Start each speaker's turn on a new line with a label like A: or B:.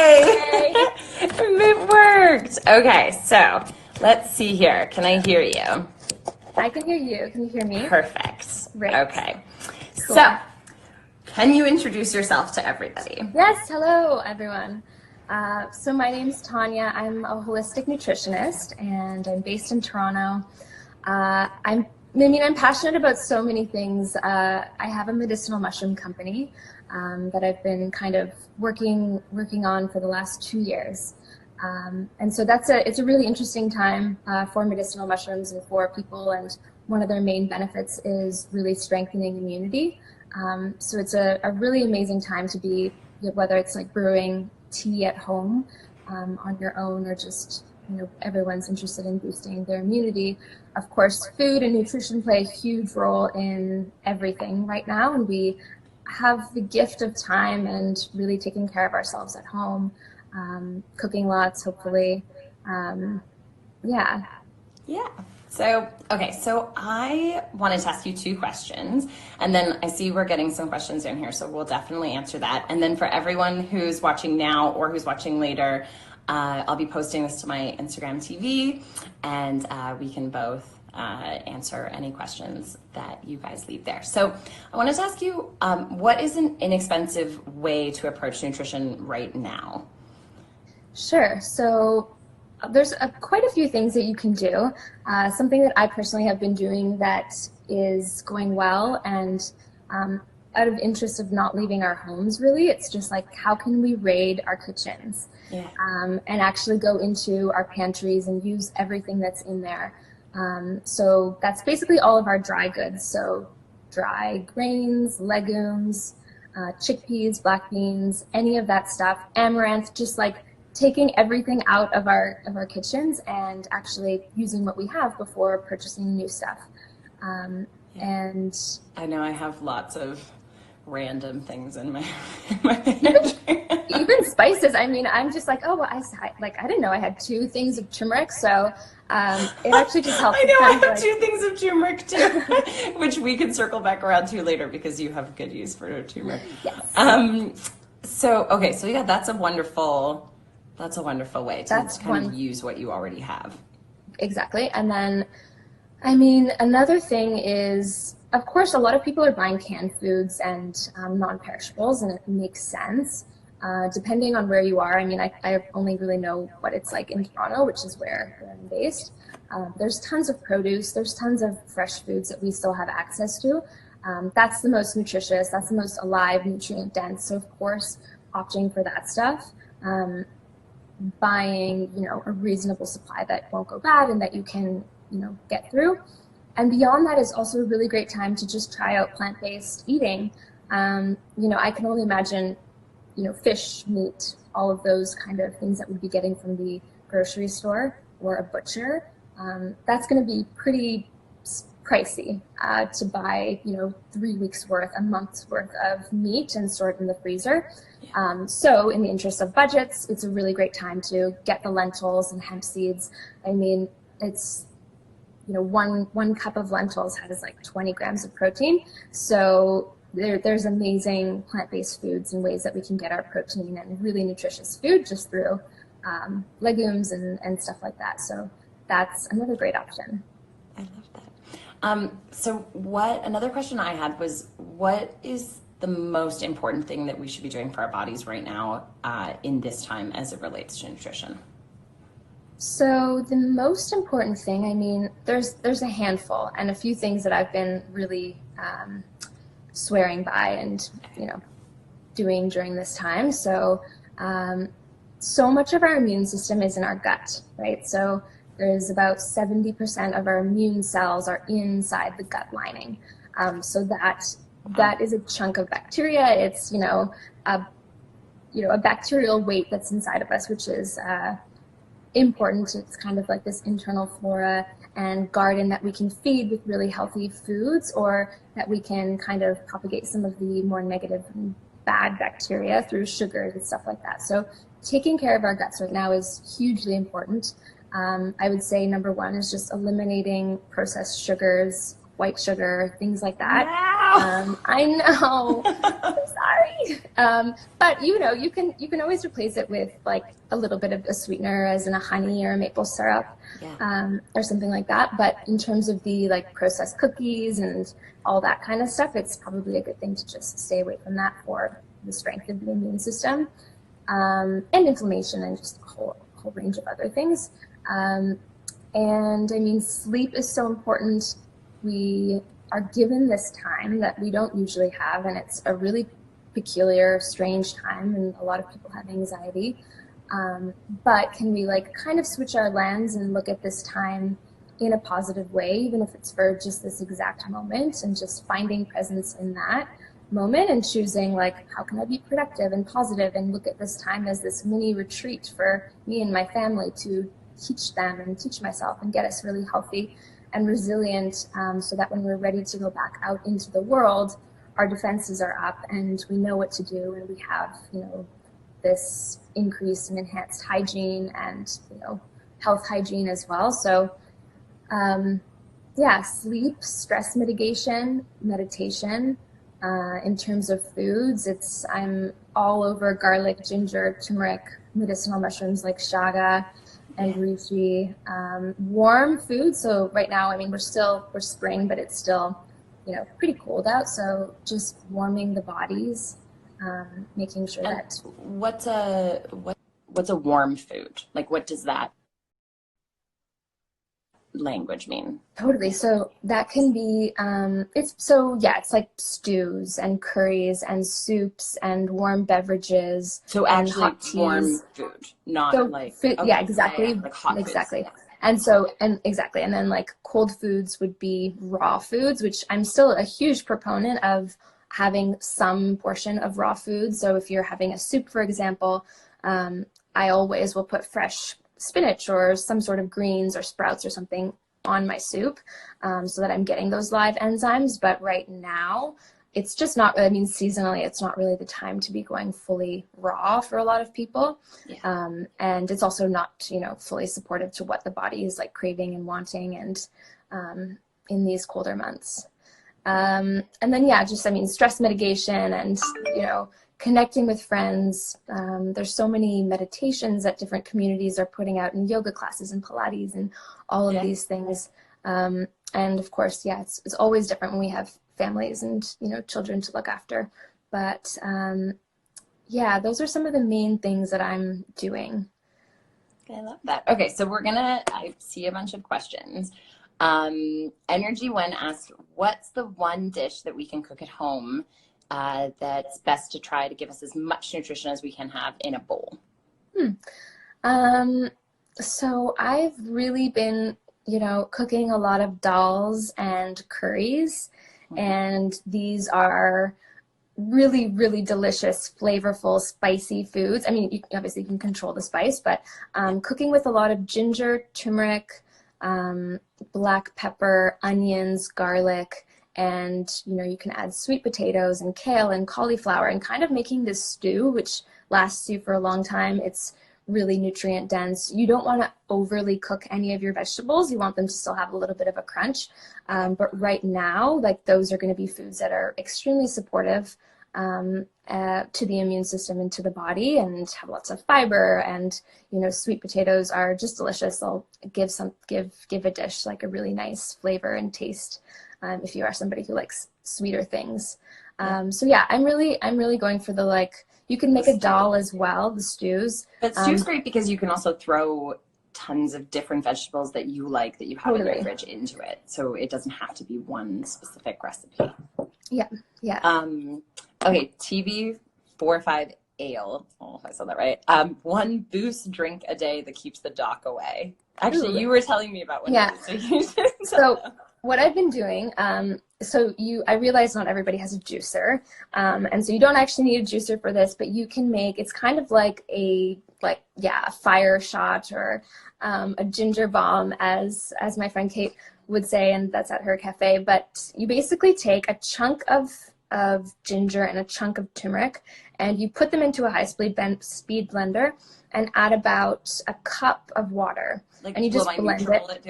A: Hey!
B: Hey.
A: It worked. Okay, so let's see here. Can I hear you?
B: I can hear you. Can you hear me?
A: Perfect.
B: Great.
A: Okay.
B: Cool.
A: So, can you introduce yourself to everybody?
B: Yes, hello everyone. So my name's Tanya. I'm a holistic nutritionist and I'm based in Toronto. I'm passionate about so many things. I have a medicinal mushroom company that I've been kind of working on for the last 2 years. And so it's a really interesting time for medicinal mushrooms and for people. And one of their main benefits is really strengthening immunity. So it's a really amazing time to be, whether it's like brewing tea at home on your own, or just, everyone's interested in boosting their immunity. Of course, food and nutrition play a huge role in everything right now, and we have the gift of time and really taking care of ourselves at home, cooking lots, hopefully. Yeah.
A: Yeah. So, okay, so I wanted to ask you two questions, and then I see we're getting some questions in here, so we'll definitely answer that. And then for everyone who's watching now or who's watching later, I'll be posting this to my Instagram TV, and we can both answer any questions that you guys leave there. So I wanted to ask you, what is an inexpensive way to approach nutrition right now?
B: Sure. So there's quite a few things that you can do. Something that I personally have been doing that is going well, and out of interest of not leaving our homes, really, it's just like, how can we raid our kitchens?
A: Yeah.
B: And actually go into our pantries and use everything that's in there. So that's basically all of our dry goods. So dry grains, legumes, chickpeas, black beans, any of that stuff, amaranth, just like taking everything out of our kitchens and actually using what we have before purchasing new stuff. And
A: I know I have lots of random things in my pantry.
B: even spices. I mean, I'm just like, oh, well, I didn't know I had 2 things of turmeric, so it actually just helps.
A: I know I have 2 things of turmeric too, which we can circle back around to later because you have good use for turmeric.
B: Yes.
A: So okay, so yeah, that's a wonderful way to kind of use what you already have.
B: Exactly. And then, I mean, another thing is, of course, a lot of people are buying canned foods and non-perishables, and it makes sense. Depending on where you are, I mean, I only really know what it's like in Toronto, which is where I'm based. There's tons of produce, there's tons of fresh foods that we still have access to. That's the most nutritious, that's the most alive, nutrient dense. So of course, opting for that stuff. Buying, a reasonable supply that won't go bad and that you can, get through. And beyond that is also a really great time to just try out plant-based eating. I can only imagine, fish, meat, all of those kind of things that we'd be getting from the grocery store or a butcher. That's going to be pretty pricey to buy, 3 weeks worth, a month's worth of meat and store it in the freezer. So in the interest of budgets, it's a really great time to get the lentils and hemp seeds. I mean, it's, one cup of lentils has like 20 grams of protein. So there's amazing plant-based foods and ways that we can get our protein and really nutritious food just through legumes and stuff like that. So that's another great option.
A: I love that. So another question I had was, what is the most important thing that we should be doing for our bodies right now in this time as it relates to nutrition?
B: So the most important thing, I mean, there's a handful and a few things that I've been really swearing by and, doing during this time. So, so much of our immune system is in our gut, right? So there's about 70% of our immune cells are inside the gut lining. So that is a chunk of bacteria. It's, a bacterial weight that's inside of us, which is important. It's kind of like this internal flora and garden that we can feed with really healthy foods, or that we can kind of propagate some of the more negative and bad bacteria through sugars and stuff like that. So taking care of our guts right now is hugely important. I would say number 1 is just eliminating processed sugars, white sugar, things like that. I know. I'm sorry. But you can always replace it with like a little bit of a sweetener, as in a honey or a maple syrup, or something like that. But in terms of the like processed cookies and all that kind of stuff, it's probably a good thing to just stay away from that for the strength of the immune system, and inflammation and just a whole range of other things. And I mean, sleep is so important. We are given this time that we don't usually have, and it's a really peculiar, strange time, and a lot of people have anxiety. But can we like kind of switch our lens and look at this time in a positive way, even if it's for just this exact moment, and just finding presence in that moment and choosing like, how can I be productive and positive and look at this time as this mini retreat for me and my family to teach them and teach myself and get us really healthy and resilient, so that when we're ready to go back out into the world, our defenses are up and we know what to do, and we have, this increased and enhanced hygiene and, health hygiene as well. So, sleep, stress mitigation, meditation. In terms of foods, I'm all over garlic, ginger, turmeric, medicinal mushrooms like chaga and reishi. Warm food. So right now, I mean, we're spring, but it's still, pretty cold out. So just warming the bodies, making sure that.
A: What's a warm food? Like, what does that language mean?
B: Totally. So that can be, it's like stews and curries and soups and warm beverages.
A: So
B: and
A: actually
B: hot teas.
A: Warm food, not
B: so
A: like,
B: food,
A: okay,
B: yeah, exactly.
A: like hot
B: exactly.
A: foods.
B: And then like cold foods would be raw foods, which I'm still a huge proponent of having some portion of raw food. So if you're having a soup, for example, I always will put fresh spinach or some sort of greens or sprouts or something on my soup, so that I'm getting those live enzymes. But right now, it's just not, seasonally, it's not really the time to be going fully raw for a lot of people. Yeah. And it's also not, fully supportive to what the body is like craving and wanting, and in these colder months. And then, stress mitigation and, connecting with friends. There's so many meditations that different communities are putting out, and yoga classes and Pilates and all of these things. And of course, it's always different when we have families and, children to look after. But those are some of the main things that I'm doing.
A: I love that. Okay, so I see a bunch of questions. Energy One asked, what's the one dish that we can cook at home that's best to try to give us as much nutrition as we can have in a bowl?
B: So I've really been, cooking a lot of dals and curries, and these are really, really delicious, flavorful, spicy foods. I mean, obviously you can control the spice, but cooking with a lot of ginger, turmeric, black pepper, onions, garlic, and you can add sweet potatoes and kale and cauliflower, and kind of making this stew, which lasts you for a long time. It's really nutrient dense. You don't want to overly cook any of your vegetables. You want them to still have a little bit of a crunch. But right now, like, those are going to be foods that are extremely supportive to the immune system and to the body, and have lots of fiber. And sweet potatoes are just delicious. They'll give a dish like a really nice flavor and taste, if you are somebody who likes sweeter things. I'm really going for the, you can make a dal as well, the stews.
A: But stew's great because you can also throw tons of different vegetables that you like, that you have in your fridge, into it. So it doesn't have to be one specific recipe.
B: Yeah.
A: Okay, TV45 Ale. Oh, I said that right. One boost drink a day that keeps the doc away. Actually, you were telling me about one.
B: Yeah.
A: So
B: what I've been doing, I realize not everybody has a juicer, and so you don't actually need a juicer for this, but you can make, it's kind of like a fire shot, or a ginger bomb, as my friend Kate would say, and that's at her cafe. But you basically take a chunk of ginger and a chunk of turmeric, and you put them into a high-speed blender and add about a cup of water, and you just blend it.